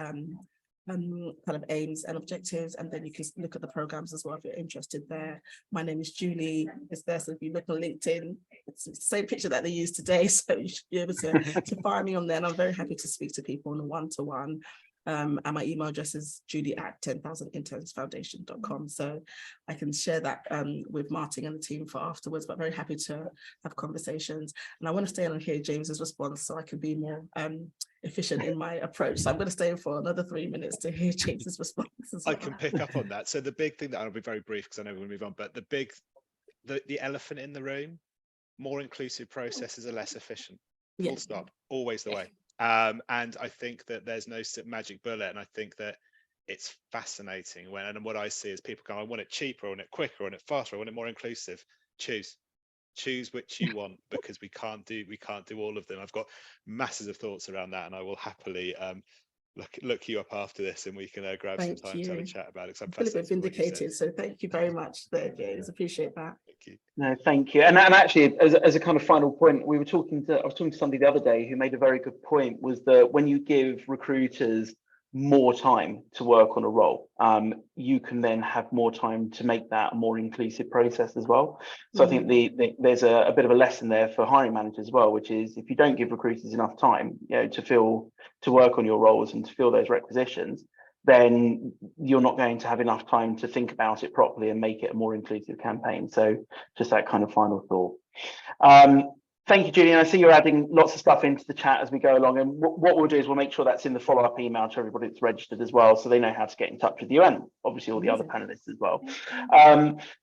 kind of aims and objectives, and then you can look at the programs as well if you're interested there. My name is Julie. It's there, so if you look on LinkedIn, it's the same picture that they used today, so you should be able to find me on there, and I'm very happy to speak to people on a one-to-one. And my email address is julie@10,000internsfoundation.com, so I can share that with Martin and the team for afterwards, but very happy to have conversations. And I want to stay on and hear James's response so I can be more efficient in my approach. So I'm going to stay for another 3 minutes to hear James's response as well. I can pick up on that. So the big thing that I'll be very brief because I know we're going to move on, but the elephant in the room, more inclusive processes are less efficient. Full stop. Always the way. And I think that there's no magic bullet, and I think that it's fascinating and what I see is people go, I want it cheaper, I want it quicker, I want it faster, I want it more inclusive. Choose which you want, because we can't do all of them. I've got masses of thoughts around that, and I will happily look you up after this, and we can grab some time to have a chat about it. I feel a bit vindicated, so thank you very much there, James. Appreciate that. Thank you. No, thank you. And actually, as a kind of final point, I was talking to somebody the other day who made a very good point, was that when you give recruiters more time to work on a role, you can then have more time to make that a more inclusive process as well. So I think there's a bit of a lesson there for hiring managers as well, which is if you don't give recruiters enough time, to work on your roles and to fill those requisitions, then you're not going to have enough time to think about it properly and make it a more inclusive campaign. So just that kind of final thought. Thank you, Julian. I see you're adding lots of stuff into the chat as we go along. And what we'll do is we'll make sure that's in the follow-up email to everybody that's registered as well, so they know how to get in touch with you, and obviously all the other panelists as well.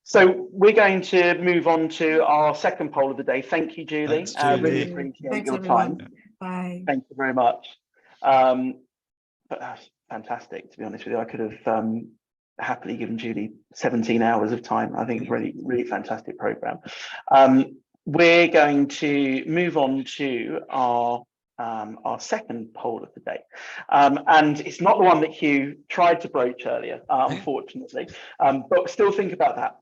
So we're going to move on to our second poll of the day. Thank you, Julie. Thanks, Julie. Really appreciate Thanks, your everyone. time. Bye. Thank you very much. But that's fantastic, to be honest with you. I could have happily given Julie 17 hours of time. I think it's really, really fantastic program. We're going to move on to our second poll of the day, and it's not the one that Hugh tried to broach earlier, unfortunately, but still think about that.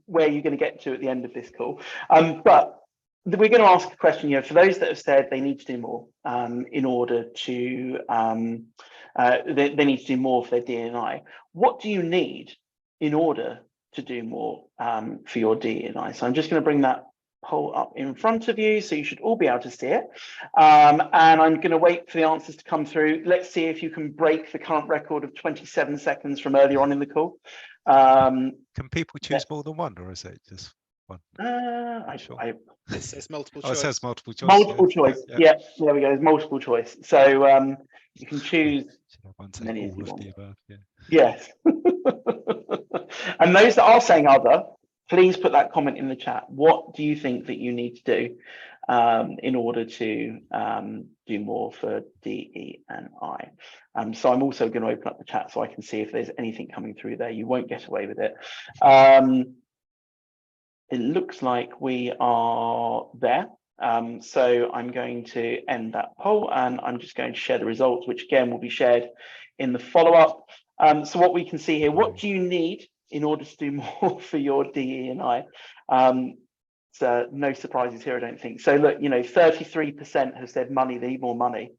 Where you're going to get to at the end of this call, but we're going to ask a question, for those that have said they need to do more in order to, they need to do more for their DE&I. What do you need in order to do more for your DE&I? So I'm just going to bring that poll up in front of you, so you should all be able to see it. And I'm going to wait for the answers to come through. Let's see if you can break the current record of 27 seconds from earlier on in the call. Can people choose more than one, or is it just one? It says multiple Oh, choice. it says multiple choice. Multiple choice. Yeah, there we go. There's multiple choice. So you can choose One say many as all you of want. the above. Yeah. Yes. And those that are saying other, please put that comment in the chat. What do you think that you need to do in order to do more for DE&I? So I'm also going to open up the chat so I can see if there's anything coming through there. You won't get away with it. It looks like we are there. So I'm going to end that poll, and I'm just going to share the results, which again will be shared in the follow-up. So what we can see here, what do you need in order to do more for your DE&I? So no surprises here, I don't think. So look, 33% have said money, they need more money.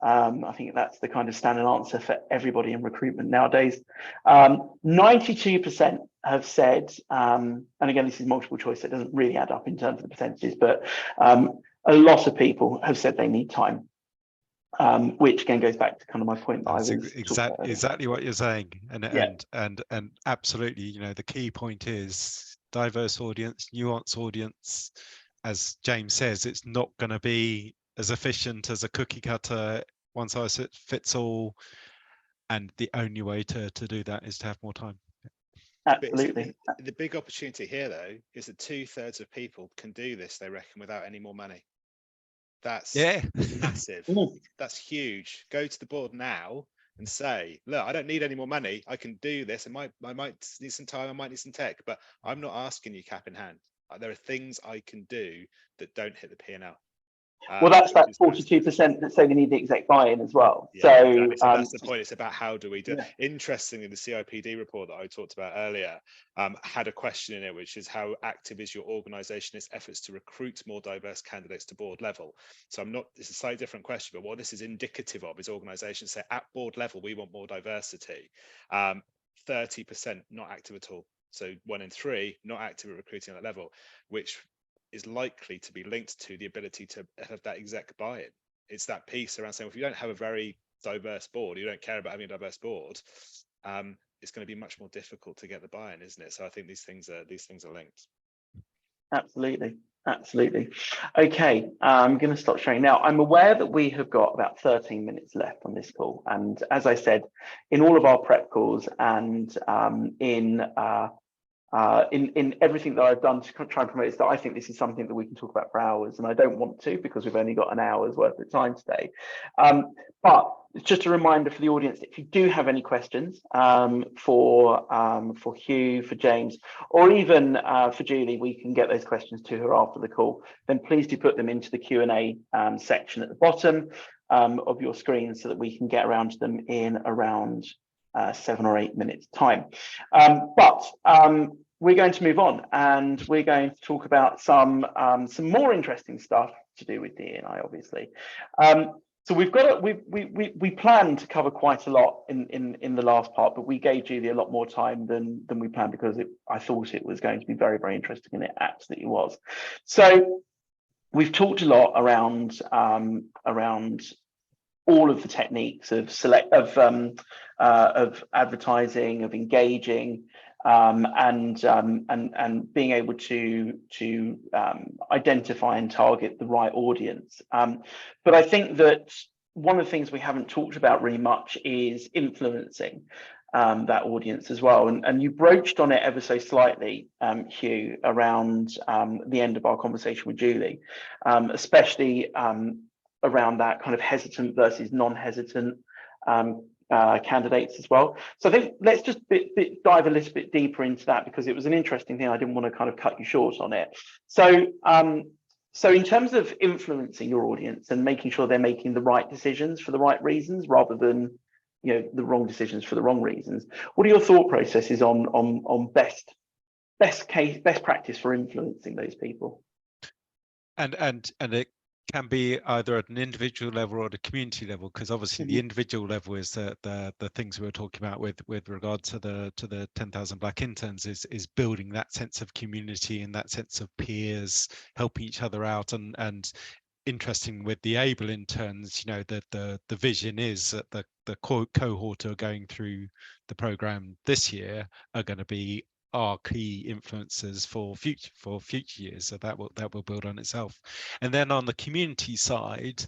I think that's the kind of standard answer for everybody in recruitment nowadays. 92% have said, and again, this is multiple choice, so it doesn't really add up in terms of the percentages, but a lot of people have said they need time, which again goes back to kind of my point that That's I was exactly what you're saying, and Yeah. and absolutely, the key point is diverse audience, nuanced audience. As James says, it's not going to be as efficient as a cookie cutter, one size fits all, and the only way to do that is to have more time. Absolutely. The big opportunity here, though, is that 2/3 of people can do this, they reckon, without any more money. That's massive. That's huge. Go to the board now and say, look, I don't need any more money. I can do this. I might need some time. I might need some tech, but I'm not asking you cap in hand. There are things I can do that don't hit the P&L. Well, that's that 42% that say they need the exec buy-in as well. Yeah, so exactly. So that's the point. It's about how do we do. Yeah. Interestingly, the CIPD report that I talked about earlier had a question in it, which is how active is your organisation in its efforts to recruit more diverse candidates to board level? So it's a slightly different question, but what this is indicative of is organisations say at board level we want more diversity. 30% not active at all. So 1 in 3 not active at recruiting at that level, which is likely to be linked to the ability to have that exec buy-in. It's that piece around saying, well, if you don't have a very diverse board, you don't care about having a diverse board, it's going to be much more difficult to get the buy-in, isn't it? So I think these things are linked. Absolutely. Okay, I'm going to stop sharing now. I'm aware that we have got about 13 minutes left on this call, and as I said, in all of our prep calls and in everything that I've done to try and promote this, that I think this is something that we can talk about for hours, and I don't want to because we've only got an hour's worth of time today. But it's just a reminder for the audience, if you do have any questions for Hugh, for James, or even for Julie, we can get those questions to her after the call. Then please do put them into the Q&A section at the bottom of your screen so that we can get around to them in around 7 or 8 minutes time. But we're going to move on, and we're going to talk about some more interesting stuff to do with DE&I, obviously. So we planned to cover quite a lot in the last part, but we gave Julie a lot more time than we planned because I thought it was going to be very, very interesting, and it absolutely was. So we've talked a lot around all of the techniques of advertising, of engaging, and being able to identify and target the right audience. But I think that one of the things we haven't talked about really much is influencing that audience as well. And you broached on it ever so slightly, Hugh, around the end of our conversation with Julie, especially around that kind of hesitant versus non-hesitant candidates as well. So I think let's just dive a little bit deeper into that, because it was an interesting thing. I didn't want to kind of cut you short on it. So so in terms of influencing your audience and making sure they're making the right decisions for the right reasons rather than the wrong decisions for the wrong reasons, what are your thought processes on best practice for influencing those people? and it can be either at an individual level or at a community level, because obviously the individual level is the things we were talking about with regard to the 10,000 Black interns is building that sense of community and that sense of peers helping each other out. And interesting with the able interns, you know, the vision is that the cohort who are going through the program this year are going to be are key influencers for future years, so that will build on itself. And then on the community side,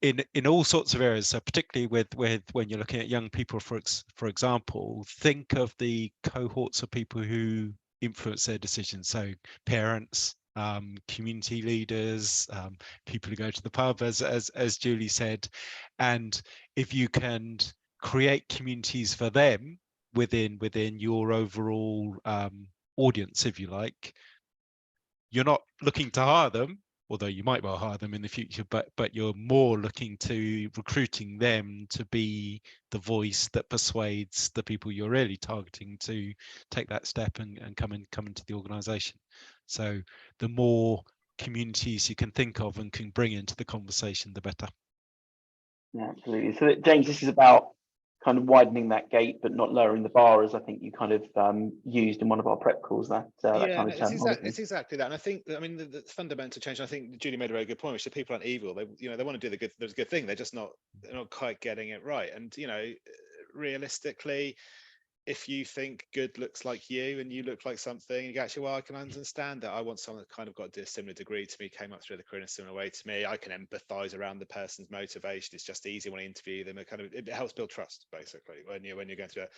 in all sorts of areas, so particularly with when you're looking at young people, for example, think of the cohorts of people who influence their decisions, so parents, community leaders, people who go to the pub, as Julie said. And if you can create communities for them within your overall audience, if you like, you're not looking to hire them, although you might well hire them in the future, but you're more looking to recruiting them to be the voice that persuades the people you're really targeting to take that step and come into the organization. So the more communities you can think of and can bring into the conversation, the better. Yeah, absolutely. So James, this is about kind of widening that gate, but not lowering the bar, as I think you kind of used in one of our prep calls. That kind of terminology. It's exactly that. And I think, I mean, the fundamental change. I think Julie made a very good point, which is people aren't evil. They, you know, they want to do the good thing. They're just not quite getting it right. And you know, realistically, if you think good looks like you and you look like something, you go, actually, well, I can understand that. I want someone that kind of got to a similar degree to me, came up through the career in a similar way to me. I can empathize around the person's motivation. It's just easy when I interview them. It helps build trust, basically, when you're going through it.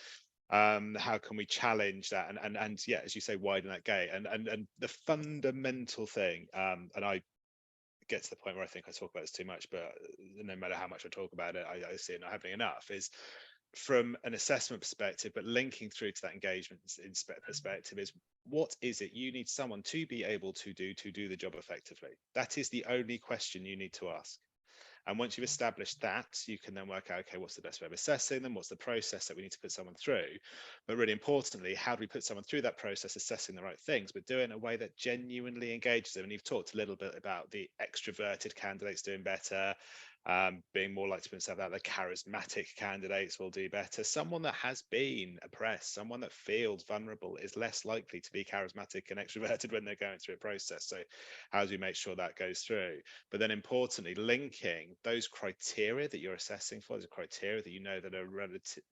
How can we challenge that and yeah, as you say, widen that gate? And the fundamental thing, and I get to the point where I think I talk about this too much, but no matter how much I talk about it, I see it not happening enough, is from an assessment perspective, but linking through to that engagement perspective, is what is it you need someone to be able to do the job effectively? That is the only question you need to ask. And once you've established that, you can then work out, okay, what's the best way of assessing them? What's the process that we need to put someone through? But really importantly, how do we put someone through that process, assessing the right things, but do it in a way that genuinely engages them? And you've talked a little bit about the extroverted candidates doing better, being more likely to put out. The charismatic candidates will do better. Someone that has been oppressed, someone that feels vulnerable, is less likely to be charismatic and extroverted when they're going through a process. So how do we make sure that goes through? But then importantly, linking those criteria that you're assessing for, those criteria that you know that are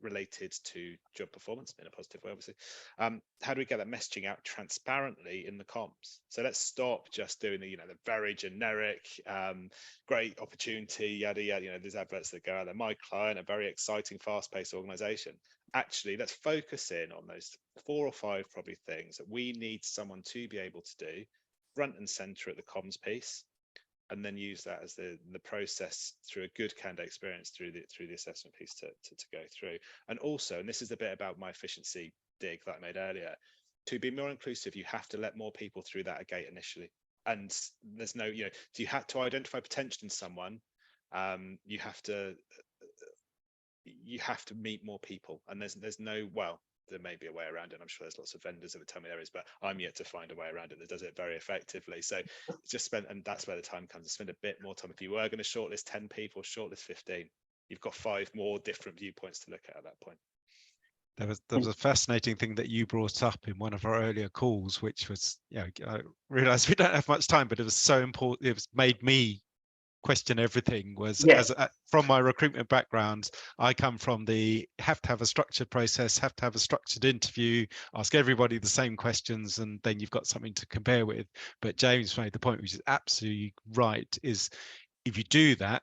related to job performance in a positive way, obviously. How do we get that messaging out transparently in the comms? So let's stop just doing the very generic, great opportunity, yada yada. There's adverts that go out there. My client, a very exciting, fast-paced organization. Actually, let's focus in on those 4 or 5 probably things that we need someone to be able to do front and center at the comms piece, and then use that as the process through a good candidate experience through the assessment piece to go through. And also, and this is the bit about my efficiency dig that I made earlier, to be more inclusive, you have to let more people through that gate initially. And there's no, do you have to identify potential in someone? You have to meet more people, and there's no, well, there may be a way around it. I'm sure there's lots of vendors that would tell me there is, but I'm yet to find a way around it that does it very effectively. So just and that's where the time comes to spend a bit more time. If you were going to shortlist 10 people, shortlist 15. You've got 5 more different viewpoints to look at that point. There was a fascinating thing that you brought up in one of our earlier calls, which was, I realize we don't have much time, but it was so important. It was made me question everything. Was from my recruitment background, I come from the have to have a structured process, have to have a structured interview, ask everybody the same questions, and then you've got something to compare with. But James made the point, which is absolutely right, is if you do that,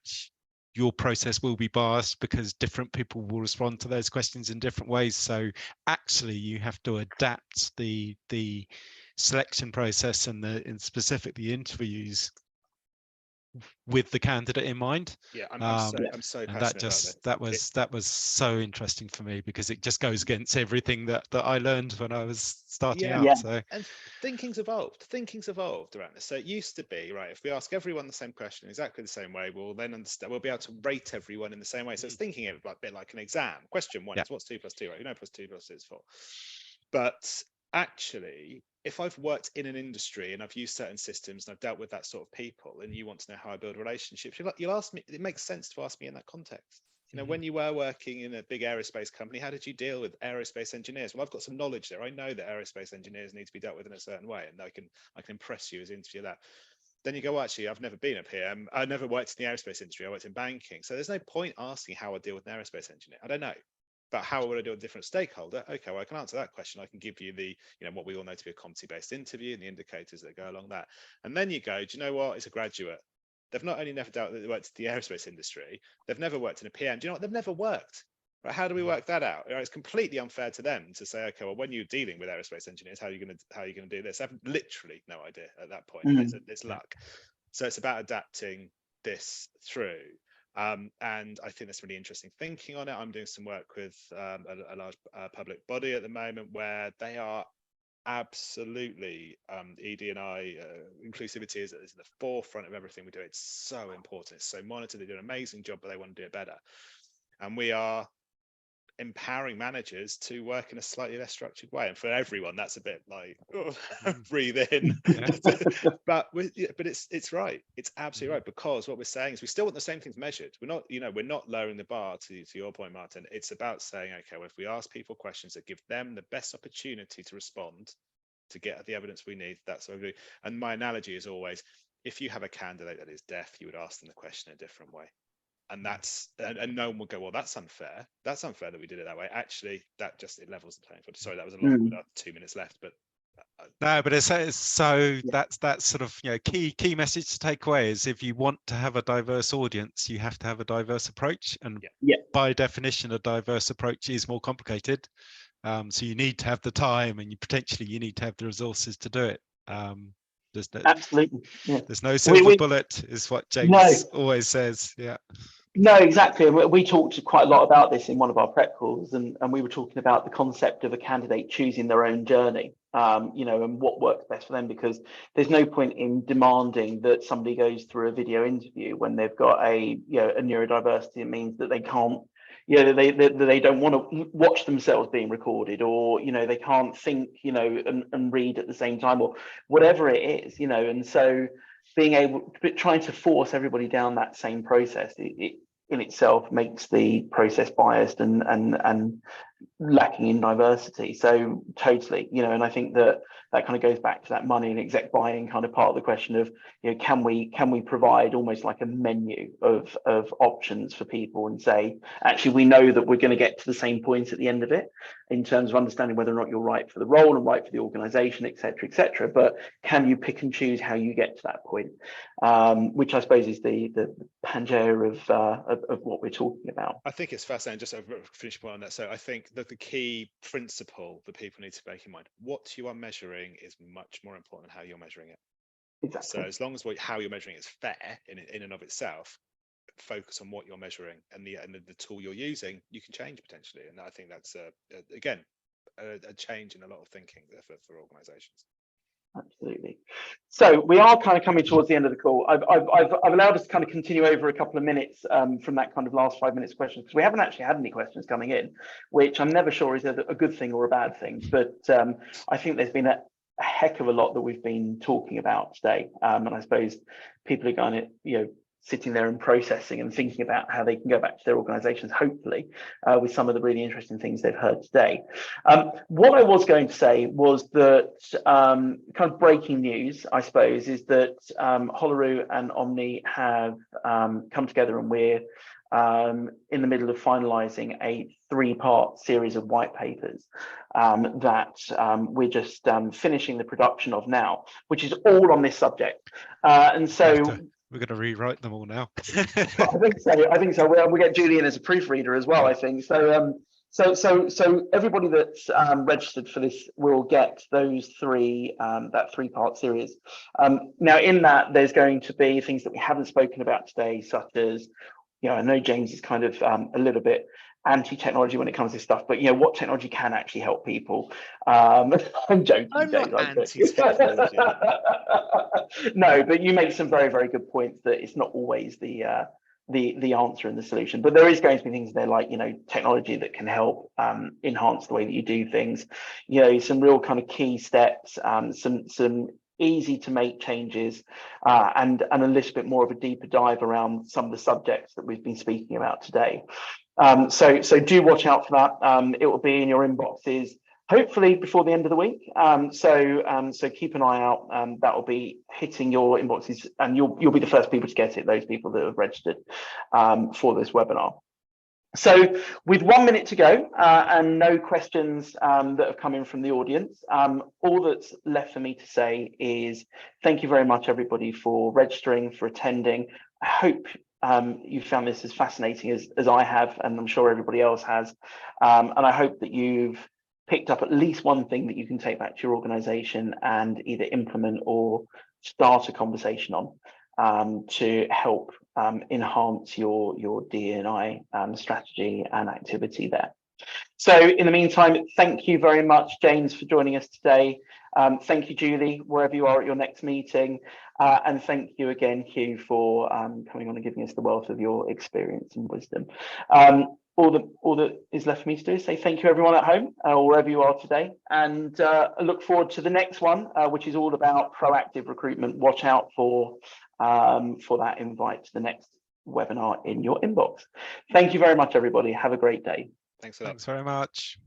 your process will be biased because different people will respond to those questions in different ways. So actually you have to adapt the selection process and specifically interviews with the candidate in mind. I'm so passionate about this. That was so interesting for me, because it just goes against everything that I learned when I was starting out. So, and thinking's evolved around this. So it used to be, right, if we ask everyone the same question exactly the same way, we'll then understand, we'll be able to rate everyone in the same way. So it's thinking of a bit like an exam. Question 1 is what's 2 + 2, right? 2 + 2 + 2 is 4. But actually, if I've worked in an industry and I've used certain systems and I've dealt with that sort of people, and you want to know how I build relationships, you'll ask me. It makes sense to ask me in that context. You know, when you were working in a big aerospace company, how did you deal with aerospace engineers? Well, I've got some knowledge there. I know that aerospace engineers need to be dealt with in a certain way, and I can impress you as interview that. Then you go, well, actually, I've never been a PM. I never worked in the aerospace industry. I worked in banking. So there's no point asking how I deal with an aerospace engineer. I don't know. But how would I deal with a different stakeholder? Okay, well, I can answer that question. I can give you the, what we all know to be a competency-based interview and the indicators that go along that. And then you go, do you know what? It's a graduate. They've not only never dealt with worked in the aerospace industry, they've never worked in a PM. Do you know what? They've never worked. Right? How do we work that out? It's completely unfair to them to say, okay, well, when you're dealing with aerospace engineers, how are you going to do this? I have literally no idea at that point. It's luck. So it's about adapting this through. And I think that's really interesting thinking on it. I'm doing some work with a large public body at the moment where they are absolutely ED&I inclusivity is at the forefront of everything we do. It's so important. It's so monitored. They do an amazing job, but they want to do it better. And we are empowering managers to work in a slightly less structured way. And for everyone, that's a bit like breathe in. but it's right. It's absolutely right, because what we're saying is we still want the same things measured. We're not lowering the bar to your point, Martin. It's about saying, okay, well, if we ask people questions that give them the best opportunity to respond, to get the evidence we need, that's what we do. And my analogy is always, if you have a candidate that is deaf, you would ask them the question in a different way. And that's and no one will go, well, that's unfair. That's unfair that we did it that way. Actually, that just it levels the playing field. Sorry, that was a long 2 minutes left, but no, but it's so that's sort of key message to take away is if you want to have a diverse audience, you have to have a diverse approach, and by definition, a diverse approach is more complicated. So you need to have the time, and you need to have the resources to do it. Absolutely. There's no silver bullet, is what James always says. No, exactly. We talked quite a lot about this in one of our prep calls, and we were talking about the concept of a candidate choosing their own journey, and what works best for them, because there's no point in demanding that somebody goes through a video interview when they've got a neurodiversity. It means that they can't, they don't want to watch themselves being recorded, or they can't think, and read at the same time, or whatever it is, and so trying to force everybody down that same process, it in itself makes the process biased and lacking in diversity. So totally, and I think that kind of goes back to that money and exec buying kind of part of the question of, can we provide almost like a menu of options for people and say, actually, we know that we're going to get to the same point at the end of it in terms of understanding whether or not you're right for the role and right for the organization, etc., but can you pick and choose how you get to that point, which I suppose is the Pangea of what we're talking about. I think it's fascinating. Just to finish point on that. So I think that the key principle that people need to bear in mind, what you are measuring is much more important than how you're measuring it. Exactly. So as long as how you're measuring is fair in and of itself, focus on what you're measuring and the tool you're using, you can change potentially. And I think that's again a change in a lot of thinking for organizations. Absolutely. So we are kind of coming towards the end of the call. I've allowed us to kind of continue over a couple of minutes from that kind of last 5 minutes questions, because we haven't actually had any questions coming in, which I'm never sure is a good thing or a bad thing. But I think there's been a heck of a lot that we've been talking about today, and I suppose people are going to sitting there and processing and thinking about how they can go back to their organizations, hopefully, with some of the really interesting things they've heard today. What I was going to say was that kind of breaking news, I suppose, is that Holaroo and Omni have come together, and we're in the middle of finalizing a 3-part series of white papers that we're just finishing the production of now, which is all on this subject. And so we're going to rewrite them all now. I think so. We'll get Julian as a proofreader as well, I think. So everybody that's registered for this will get those that 3-part series. Now, in that, there's going to be things that we haven't spoken about today, such as, I know James is kind of a little bit anti-technology when it comes to this stuff, but what technology can actually help people. I'm joking. I'm not anti-technology. No, but you make some very, very good points that it's not always the the answer and the solution. But there is going to be things there like, technology that can help enhance the way that you do things, some real kind of key steps, some easy to make changes, and a little bit more of a deeper dive around some of the subjects that we've been speaking about today. So do watch out for that. It will be in your inboxes hopefully before the end of the week. So keep an eye out. That will be hitting your inboxes, and you'll be the first people to get it, those people that have registered for this webinar. So with 1 minute to go and no questions that have come in from the audience, all that's left for me to say is thank you very much, everybody, for registering, for attending. I hope you found this as fascinating as I have, and I'm sure everybody else has. And I hope that you've picked up at least one thing that you can take back to your organization and either implement or start a conversation on to help enhance your D&I strategy and activity there. So in the meantime, thank you very much, James, for joining us today. Thank you, Julie, wherever you are at your next meeting. And thank you again, Hugh, for coming on and giving us the wealth of your experience and wisdom. All that is left for me to do is say thank you, everyone at home, or wherever you are today, and I look forward to the next one, which is all about proactive recruitment. Watch out for that invite to the next webinar in your inbox. Thank you very much, everybody. Have a great day. Thanks a lot. Thanks very much.